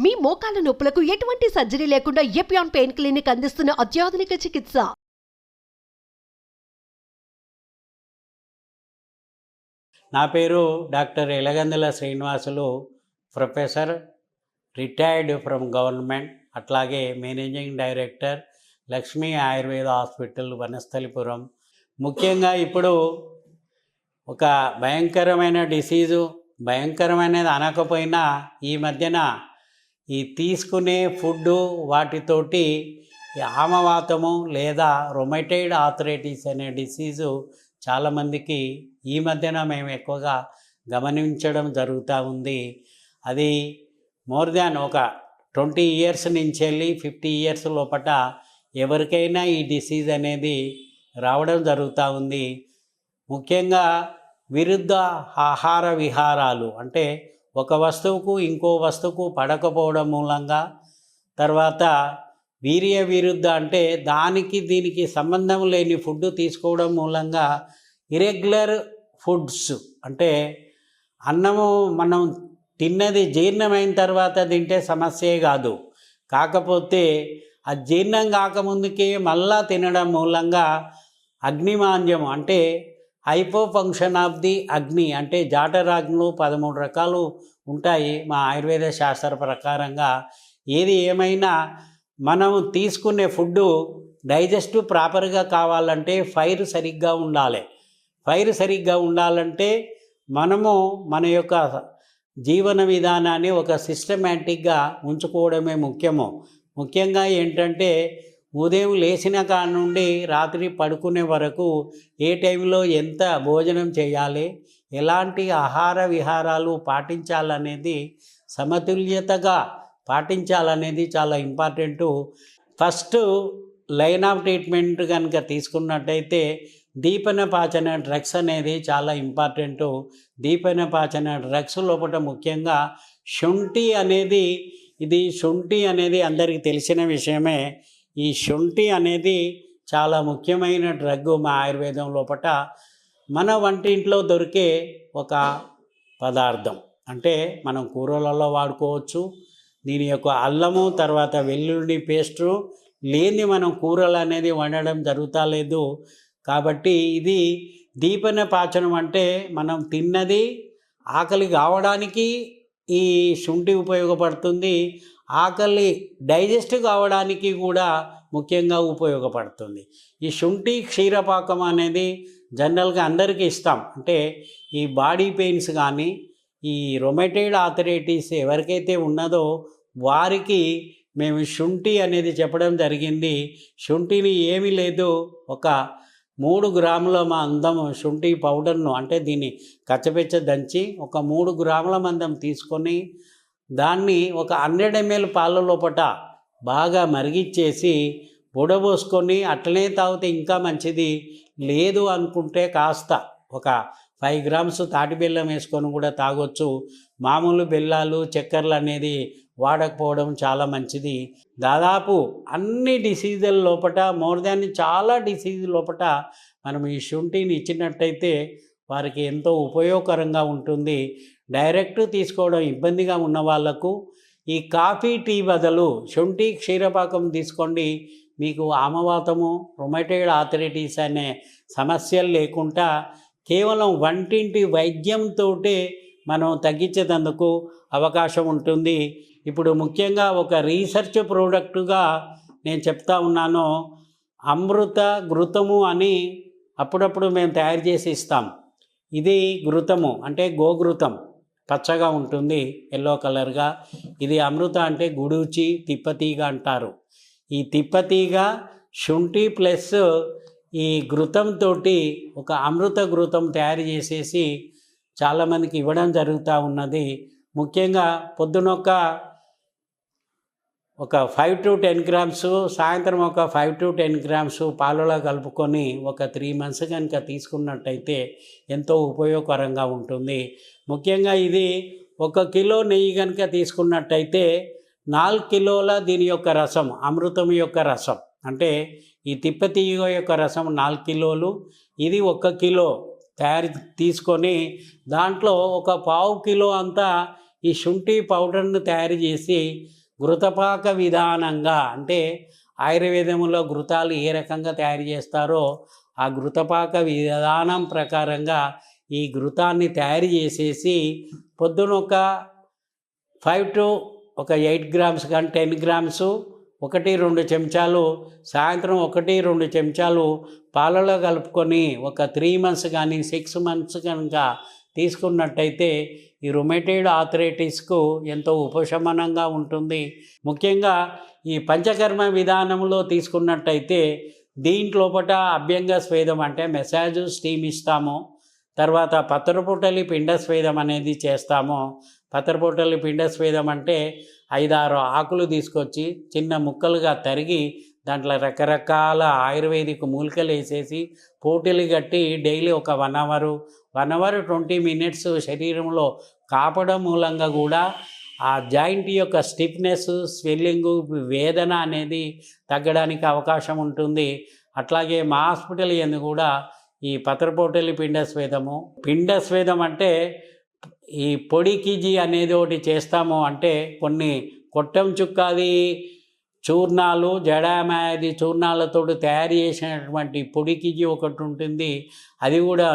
మీ మోకాల నొప్పులకు ఎటువంటి సర్జరీ లేకుండా ఎపియాన్ పెయిన్ క్లినిక్ అందిస్తున్న అత్యాధునిక చికిత్స. నా పేరు doctor Elagandula Srinivasulu, professor, retired from government, అట్లాగే managing director, Lakshmi Ayurveda hospital, Vanasthalipuram. ముఖ్యంగా ఇప్పుడు ఒక భయంకరమైన డిసీజు, భయంకరమైనది అనకపోయినా ఈ మధ్యన ఈ తీసుకునే ఫుడ్డు వాటితోటి ఆమవాతము లేదా రొమటైడ్ ఆర్థరైటిస్ అనే డిసీజు చాలామందికి ఈ మధ్యన మేము ఎక్కువగా గమనించడం జరుగుతూ ఉంది. అది మోర్ దాన్ ఒక 20 years నుంచి వెళ్ళి 50 years లోపల ఎవరికైనా ఈ డిసీజ్ అనేది రావడం జరుగుతూ ఉంది. ముఖ్యంగా విరుద్ధ ఆహార విహారాలు, అంటే ఒక వస్తువుకు ఇంకో వస్తువుకు పడకపోవడం మూలంగా, తర్వాత వీర్య విరుద్ధ అంటే దానికి దీనికి సంబంధం లేని ఫుడ్ తీసుకోవడం మూలంగా, ఇరెగ్యులర్ ఫుడ్స్ అంటే అన్నము మనం తిన్నది జీర్ణమైన తర్వాత తింటే సమస్యే కాదు, కాకపోతే ఆ జీర్ణం కాకముందుకే మళ్ళా తినడం మూలంగా అగ్నిమాంద్యం అంటే హైపో ఫంక్షన్ ఆఫ్ ది అగ్ని, అంటే జాఠరాగ్నులు 13 రకాలు ఉంటాయి మా ఆయుర్వేద శాస్త్ర ప్రకారంగా. ఏది ఏమైనా మనం తీసుకునే ఫుడ్డు డైజెస్ట్ ప్రాపర్గా కావాలంటే ఫైర్ సరిగ్గా ఉండాలి. ఫైర్ సరిగ్గా ఉండాలంటే మనము మన యొక్క జీవన విధానాన్ని ఒక సిస్టమేటిక్గా ఉంచుకోవడమే ముఖ్యంగా ఏంటంటే ఉదయం లేచిన కాడ నుండి రాత్రి పడుకునే వరకు ఏ టైంలో ఎంత భోజనం చేయాలి, ఎలాంటి ఆహార విహారాలు పాటించాలనేది సమతుల్యతగా పాటించాలనేది చాలా important. First line of treatment కనుక తీసుకున్నట్టయితే దీపనపాచన డ్రగ్స్ అనేది చాలా ఇంపార్టెంటు. దీపనపాచన డ్రగ్స్ లోపల ముఖ్యంగా శొంఠి అనేది అందరికీ తెలిసిన విషయమే. ఈ శొంఠి అనేది చాలా ముఖ్యమైన డ్రగ్ మా ఆయుర్వేదం లోపల. మన వంటింట్లో దొరికే ఒక పదార్థం, అంటే మనం కూరలలో వాడుకోవచ్చు. దీని యొక్క అల్లము తర్వాత వెల్లుల్లి పేస్టు లేని మనం కూరలు అనేది వండడం జరుగుతలేదు. కాబట్టి ఇది దీపనపాచనం అంటే మనం తిన్నది ఆకలి కావడానికి ఈ శుంఠి ఉపయోగపడుతుంది, ఆకలి డైజెస్ట్ కావడానికి కూడా ముఖ్యంగా ఉపయోగపడుతుంది. ఈ శుంఠి క్షీరపాకం అనేది జనరల్గా అందరికీ ఇస్తాం. అంటే ఈ బాడీ పెయిన్స్ కానీ ఈ రొమటైడ్ ఆర్థరైటిస్ ఎవరికైతే ఉన్నదో వారికి మేము శుంఠి అనేది చెప్పడం జరిగింది. శుంఠిని ఏమీ లేదు, ఒక 3 గ్రాముల మందం శుంఠి పౌడర్ను, అంటే దీన్ని కచ్చపెచ్చ దంచి ఒక 3 గ్రాముల మందం తీసుకొని దాన్ని ఒక 100 ml పాల లోపట బాగా మరిగిచ్చేసి పొడబోసుకొని అట్లనే తాగితే ఇంకా మంచిది. లేదు అనుకుంటే కాస్త ఒక 5 grams తాటి బెల్లం వేసుకొని కూడా తాగొచ్చు. మామూలు బెల్లాలు చక్కెరలు అనేది వాడకపోవడం చాలా మంచిది. దాదాపు అన్ని డిసీజుల లోపల మోర్ దాన్ చాలా డిసీజ్ లోపల మనం ఈ శుంఠిని ఇచ్చినట్టయితే వారికి ఎంతో ఉపయోగకరంగా ఉంటుంది. డైరెక్ట్ తీసుకోవడం ఇబ్బందిగా ఉన్న వాళ్లకు ఈ కాఫీ టీ బదులు శొంఠి క్షీరపాకం తీసుకోండి. మీకు ఆమవాతము, రొమటైడ్ ఆర్థరైటిస్ అనే సమస్యలు లేకుండా కేవలం వంటింటి వైద్యంతో మనం తగ్గించేందుకు అవకాశం ఉంటుంది. ఇప్పుడు ముఖ్యంగా ఒక రీసెర్చ్ ప్రోడక్టుగా నేను చెప్తా ఉన్నాను. అమృత ఘృతము అని అప్పుడప్పుడు మేము తయారు చేసి ఇస్తాం. ఇది ఘృతము అంటే గోఘృతం, పచ్చగా ఉంటుంది, ఎల్లో కలర్గా. ఇది అమృత అంటే గుడూచి, తిప్పతీగ అంటారు. ఈ తిప్పతీగ శుంఠి ప్లస్ ఈ ఘృతంతో ఒక అమృత ఘృతం తయారు చేసేసి చాలామందికి ఇవ్వడం జరుగుతూ ఉన్నది. ముఖ్యంగా పొద్దున ఒక 5 to 10 grams, సాయంత్రం ఒక 5 to 10 grams పాలలో కలుపుకొని ఒక 3 months కనుక తీసుకున్నట్టయితే ఎంతో ఉపయోగకరంగా ఉంటుంది. ముఖ్యంగా ఇది 1 కిలో నెయ్యి కనుక తీసుకున్నట్టయితే 4 కిలోల దీని యొక్క రసం, అమృతం యొక్క రసం, అంటే ఈ తిప్పతీగ యొక్క రసం 4 కిలోలు, ఇది 1 కిలో తీసుకొని దాంట్లో ఒక 1/4 కిలో అంతా ఈ శుంఠి పౌడర్ను తయారు చేసి ఘృతపాక విధానంగా, అంటే ఆయుర్వేదంలో ఘృతాలు ఏ రకంగా తయారు చేస్తారో ఆ ఘృతపాక విధానం ప్రకారంగా ఈ ఘృతాన్ని తయారు చేసేసి పొద్దున ఒక 5 to 8 గ్రామ్స్ కానీ 10 గ్రామ్స్ 1-2 చెంచాలు, సాయంత్రం 1-2 చెంచాలు పాలలో కలుపుకొని ఒక 3 months కానీ 6 months కనుక తీసుకున్నట్టయితే ఈ రుమేటైడ్ ఆర్థరైటిస్కు ఎంతో ఉపశమనంగా ఉంటుంది. ముఖ్యంగా ఈ పంచకర్మ విధానంలో తీసుకున్నట్టయితే దీంట్లోపట అభ్యంగ స్వేదం అంటే మెసాజ్ స్టీమ్ ఇస్తాము. తర్వాత పత్రపుటలి పిండ స్వేదం అనేది చేస్తాము. పత్రపుటలి పిండ స్వేదం అంటే 5-6 ఆకులు తీసుకొచ్చి చిన్న ముక్కలుగా తరిగి దాంట్లో రకరకాల ఆయుర్వేదిక్ మూలికలు వేసేసి పోటీలు కట్టి డైలీ ఒక 1 hour 20 minutes శరీరంలో కాపడం మూలంగా కూడా ఆ జాయింట్ యొక్క స్టిఫ్నెస్, స్వెల్లింగు, వేదన అనేది తగ్గడానికి అవకాశం ఉంటుంది. అట్లాగే మా హాస్పిటల్ ఎందు కూడా ఈ పత్రపోటలి పిండ స్వేదం అంటే ఈ పొడి కిజీ అనేది ఒకటి చేస్తాము. అంటే కొన్ని కొట్టం చుక్కాది చూర్ణాలు, జడామాది చూర్ణాలతో తయారు చేసినటువంటి పొడి కిజీ ఒకటి ఉంటుంది. అది కూడా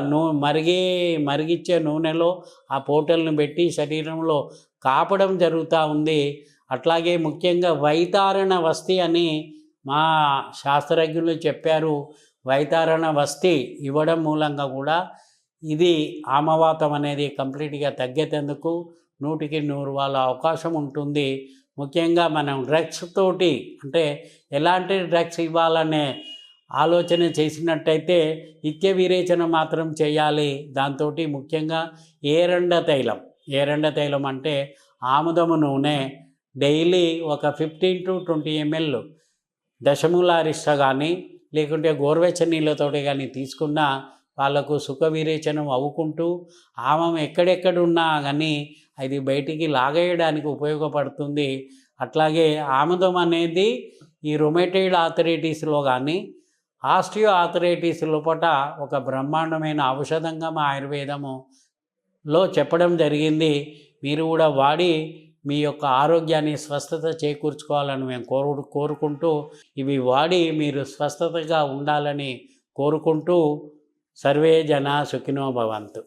మరిగిచ్చే నూనెలో ఆ పోటల్ని పెట్టి శరీరంలో కాపడం జరుగుతూ ఉంది. అట్లాగే ముఖ్యంగా వైతారణ వస్తి అని మా శాస్త్రజ్ఞులు చెప్పారు. వైతారణ వస్తి ఇవ్వడం మూలంగా కూడా ఇది ఆమవాతం అనేది కంప్లీట్గా తగ్గేందుకు 100% అవకాశం ఉంటుంది. ముఖ్యంగా మనం డ్రగ్స్ తోటి, అంటే ఎలాంటి డ్రగ్స్ ఇవ్వాలనే ఆలోచన చేసినట్టయితే నిత్య విరేచన మాత్రం చేయాలి. దాంతో ముఖ్యంగా ఏరండ తైలం అంటే ఆముదము నూనె డైలీ ఒక 15 to 20 ml దశమూలారిష్ట కానీ లేకుంటే గోరువెచ్చని నీళ్ళతోటి కానీ తీసుకున్న వాళ్ళకు సుఖ విరేచనం అవ్వుకుంటూ ఆమం ఎక్కడెక్కడున్నా కానీ అది బయటికి లాగేయడానికి ఉపయోగపడుతుంది. అట్లాగే ఆముదం అనేది ఈ రుమేటైడ్ ఆర్థరైటిస్లో కానీ ఆస్టియో ఆర్థరైటిస్ లోపల ఒక బ్రహ్మాండమైన ఔషధంగా మా ఆయుర్వేదములో చెప్పడం జరిగింది. మీరు కూడా వాడి మీ యొక్క ఆరోగ్యాన్ని స్వస్థత చేకూర్చుకోవాలని మేము కోరుకుంటూ ఇవి వాడి మీరు స్వస్థతగా ఉండాలని కోరుకుంటూ సర్వే జన సుఖినో భవంతు.